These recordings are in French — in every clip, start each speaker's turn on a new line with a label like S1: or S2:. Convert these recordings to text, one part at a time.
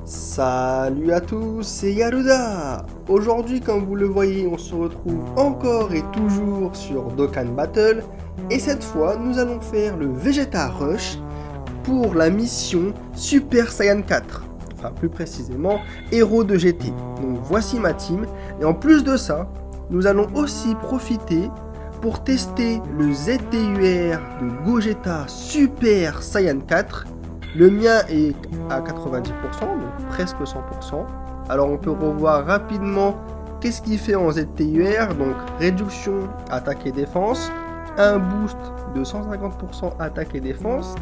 S1: Salut à tous, c'est Yaruda. Aujourd'hui, comme vous le voyez, on se retrouve encore et toujours sur Dokkan Battle. Et cette fois, nous allons faire le Vegeta Rush pour la mission Super Saiyan 4. Enfin, plus précisément, Héros de GT. Donc voici ma team. Et en plus de ça, nous allons aussi profiter pour tester le ZTUR de Gogeta Super Saiyan 4. Le mien est à 90%, donc presque 100%. Alors on peut revoir rapidement qu'est-ce qu'il fait en ZTUR. Donc réduction attaque et défense, un boost de 150% attaque et défense.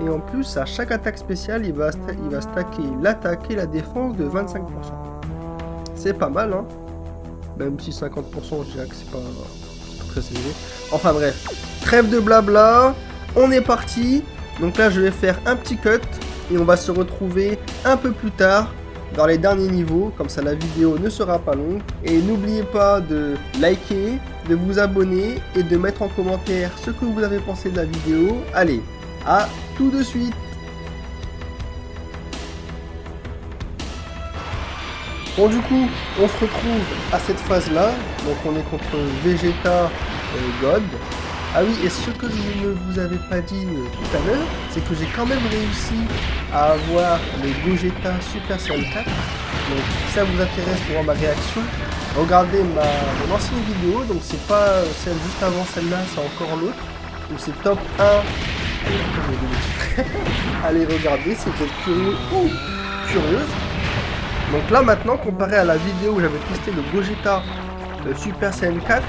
S1: Et en plus, à chaque attaque spéciale, il va stacker l'attaque et la défense de 25%. C'est pas mal, hein. Même si 50%, je dirais que c'est pas très élevé. Enfin bref, trêve de blabla, on est parti. Donc là, je vais faire un petit cut et on va se retrouver un peu plus tard dans les derniers niveaux. Comme ça, la vidéo ne sera pas longue. Et n'oubliez pas de liker, de vous abonner et de mettre en commentaire ce que vous avez pensé de la vidéo. Allez, à tout de suite. Bon, du coup, on se retrouve à cette phase-là. Donc on est contre Vegeta God. Ah oui, et ce que je ne vous avais pas dit tout à l'heure, c'est que j'ai quand même réussi à avoir le Gogeta Super Saiyan 4. Donc si ça vous intéresse pour voir ma réaction, regardez mon ancienne vidéo. Donc c'est pas celle juste avant celle-là, c'est encore l'autre. Donc c'est top 1. Allez regarder si vous êtes curieux ou curieuse. Donc là maintenant, comparé à la vidéo où j'avais testé le Gogeta Super Saiyan 4,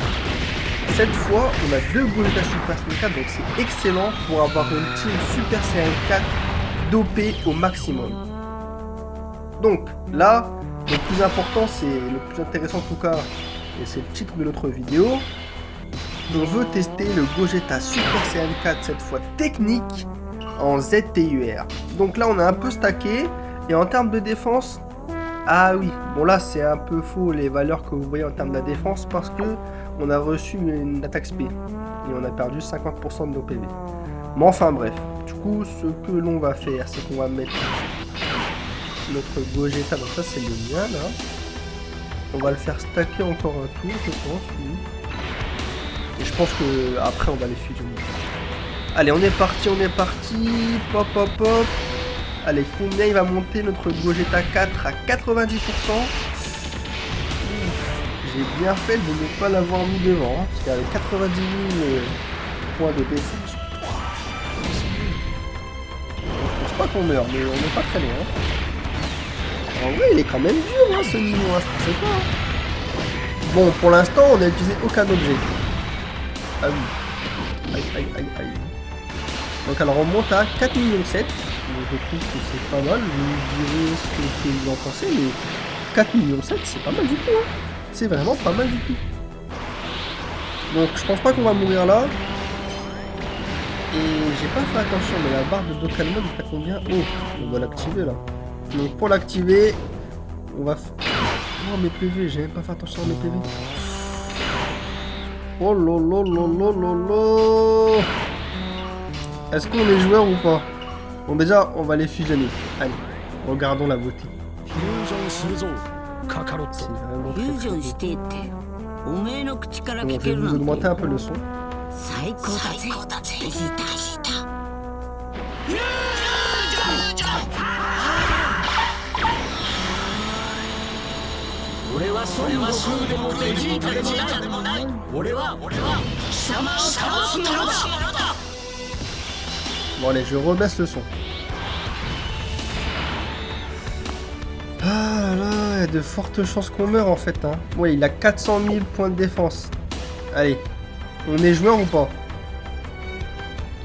S1: cette fois, on a deux Gogeta Super Saiyan 4, donc c'est excellent pour avoir une team Super Saiyan 4 dopée au maximum. Donc là, le plus important, c'est le plus intéressant en tout cas, et c'est le titre de notre vidéo. On veut tester le Gogeta Super Saiyan 4, cette fois technique, en ZTUR. Donc là, on a un peu stacké, et en termes de défense, ah oui, bon là c'est un peu faux les valeurs que vous voyez en termes de la défense parce que on a reçu une attaque spé et on a perdu 50% de nos PV. Mais enfin bref, du coup ce que l'on va faire c'est qu'on va mettre notre Gogeta, donc ça c'est le mien là. On va le faire stacker encore un tour je pense, oui. Et je pense que après on va les fusionner. Allez on est parti, pop pop pop. Allez, combien il va monter notre Gogeta 4 à 90%. J'ai bien fait de ne pas l'avoir mis devant, hein, parce qu'avec 90 000 points de défense, je pense pas qu'on meurt, mais on n'est pas très loin. En vrai, il est quand même dur, hein, ce niveau, hein, je pensais pas. Hein. Bon, pour l'instant, on n'a utilisé aucun objet. Ah oui. Aïe, aïe, aïe, aïe. Donc alors, on monte à 4,7 millions. Je trouve que c'est pas mal, je dirais ce que vous en pensez, mais 4,7 millions c'est pas mal du tout, hein. C'est vraiment pas mal du tout. Donc je pense pas qu'on va mourir là. Et j'ai pas fait attention, mais la barre de Dokkan Mode est à combien? Oh, on va l'activer là. Donc pour l'activer, on va... Oh mes PV, j'ai même pas fait attention à mes PV. Oh lolololololo. Est-ce qu'on est joueur ou pas? Bon déjà, on va les fusionner. Allez, regardons la beauté. C'est vraiment très très beau. Bon, je vais vous augmenter un peu le son. Bon allez, je rebaisse le son. Ah là là, il y a de fortes chances qu'on meure en fait. Hein. Ouais, il a 400 000 points de défense. Allez, on est joueur ou pas?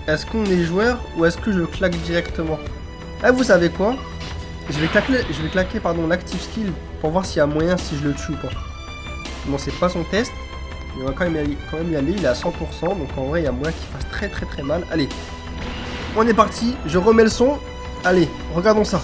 S1: Est-ce qu'on est joueur ou est-ce que je claque directement? Ah, vous savez quoi? Je vais claquer pardon, l'active skill pour voir s'il y a moyen si je le tue ou pas. Bon, c'est pas son test. Il va quand même y aller, il est à 100%. Donc en vrai, il y a moyen qu'il fasse très très très mal. Allez, on est parti, je remets le son. Allez, regardons ça.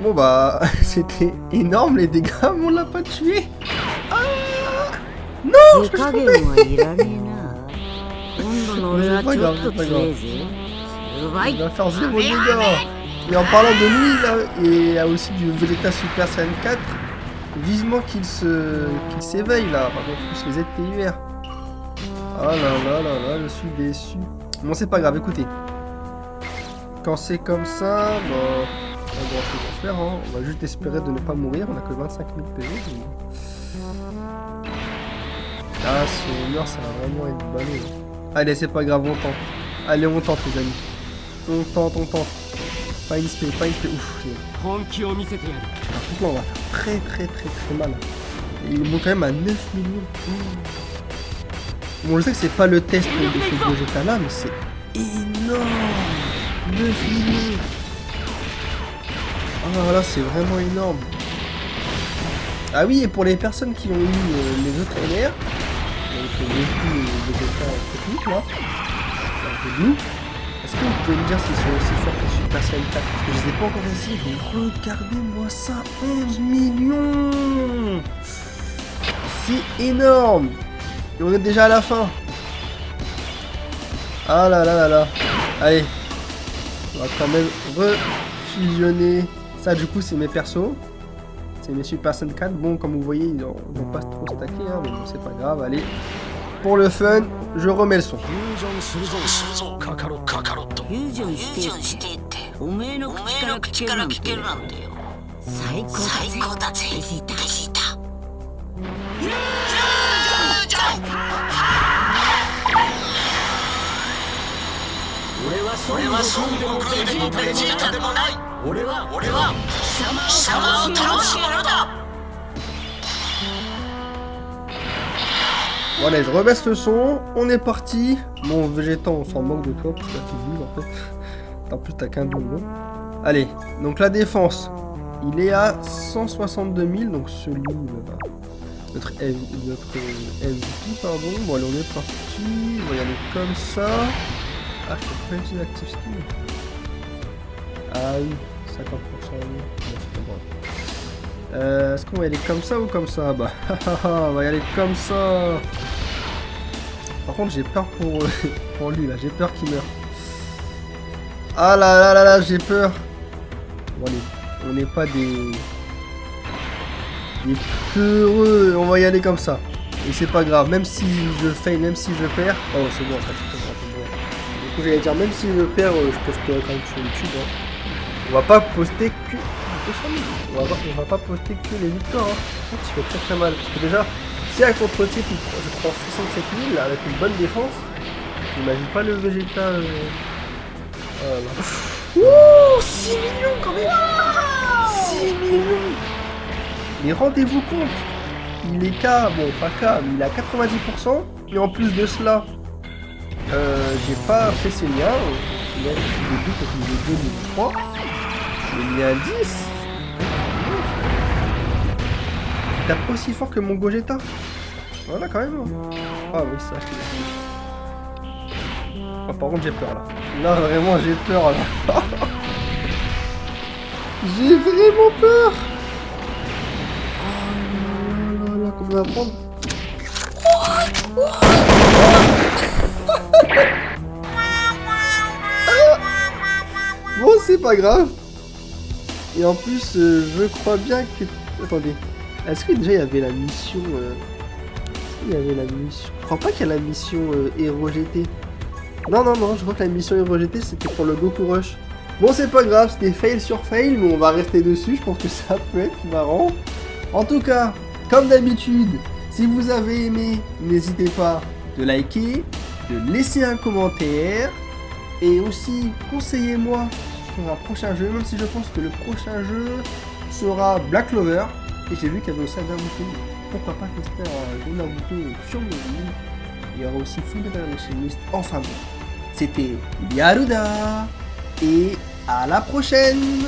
S1: Bon bah, c'était énorme les dégâts, mais on l'a pas tué. Ah non, je me suis trompé. C'est pas grave, c'est pas grave. Il va faire 0 dégâts. Et en parlant de lui, là, il y a aussi du Vegeta Super Saiyan 4. Vivement qu'il s'éveille là, par contre plus les ZTUR. Oh là là là là, je suis déçu. Bon, c'est pas grave, écoutez. Quand c'est comme ça, bon, pas grand chose à faire, hein. On va juste espérer de ne pas mourir, on a que 25 000 PV. Ah, si on meurt, ça va vraiment être balai. Allez, c'est pas grave, on tente. Allez, on tente, les amis. On tente, on tente. Pas une spé, pas une spé. Ouf. Par contre, là, on va faire très mal. Et il monte quand même à 9 millions. Bon, je sais que c'est pas le test de ce Vegeta là, mais c'est énorme. 9 millions. Ah là, c'est vraiment énorme. Ah oui, et pour les personnes qui ont eu les autres LR, donc les Vegeta techniques là, un peu de nous. Est-ce que vous pouvez me dire s'ils sont aussi forts que Super Saiyan 4? Parce que je les ai pas encore essayés, mais regardez-moi ça, 11 millions. C'est énorme. Et on est déjà à la fin. Ah là là là là. Allez. On va quand même refusionner. Ça du coup c'est mes persos. C'est mes Super Saiyan 4. Bon, comme vous voyez, ils vont pas trop stacker, hein, mais bon, c'est pas grave, allez. Pour le fun, je remets le son. Bon allez, je rebaisse le son, on est parti. Bon, Vegeta, on s'en moque de toi, parce que là t'es nul en fait. En plus t'as qu'un double. Allez, donc la défense, il est à 162 000, donc celui, notre MVP, pardon. Bon allez, on est parti, on va y aller comme ça. Ah, je peux pas utiliser l'active skill. Ah oui, 50%. Est-ce qu'on va y aller comme ça ou comme ça? Bah, on va y aller comme ça. Par contre, j'ai peur pour lui là, j'ai peur qu'il meure. Ah là là là là, j'ai peur. Bon allez, on n'est pas des peureux, on va y aller comme ça. Et c'est pas grave, même si je fail, même si je perds. Oh, c'est bon, ça c'est bon. Du coup, j'allais dire, même si je perds, je posterai quand même sur YouTube. Hein. On va pas poster que. On va pas poster que les victoires. Hein. Je fais très mal. Parce que déjà, si à contre-type, je prends 67 000 avec une bonne défense, j'imagine pas le Vegeta. Voilà. Ouh, 6 millions quand même. 6 millions. Mais rendez-vous compte, il est K, bon pas K, mais il est à 90%. Et en plus de cela, j'ai pas fait ses liens. Il a le début quand il est 2, il est 3. Mais il est à 10. Il tape aussi fort que mon Gogeta. Voilà quand même. Ah oui, ça. Oh, par contre j'ai peur là. Là vraiment j'ai peur là. J'ai vraiment peur. Oh là là, comment on va prendre? Bon, c'est pas grave. Et en plus, je crois bien que... Attendez. Est-ce que déjà il y avait la mission... Il y avait la mission... Je crois pas qu'il y a la mission Hero GT. Non, non, non, je crois que la mission Hero GT c'était pour le Goku Rush. Bon, c'est pas grave, c'était fail sur fail, mais on va rester dessus. Je pense que ça peut être marrant. En tout cas, comme d'habitude, si vous avez aimé, n'hésitez pas de liker, de laisser un commentaire. Et aussi, conseillez-moi sur un prochain jeu, même si je pense que le prochain jeu sera Black Clover. Et j'ai vu qu'il y avait aussi un Naruto. Pourquoi pas tester un jeu Naruto sur le jeu. Il y aura aussi Full Metal Alchemist. Enfin bon, c'était Yaruda. Et à la prochaine!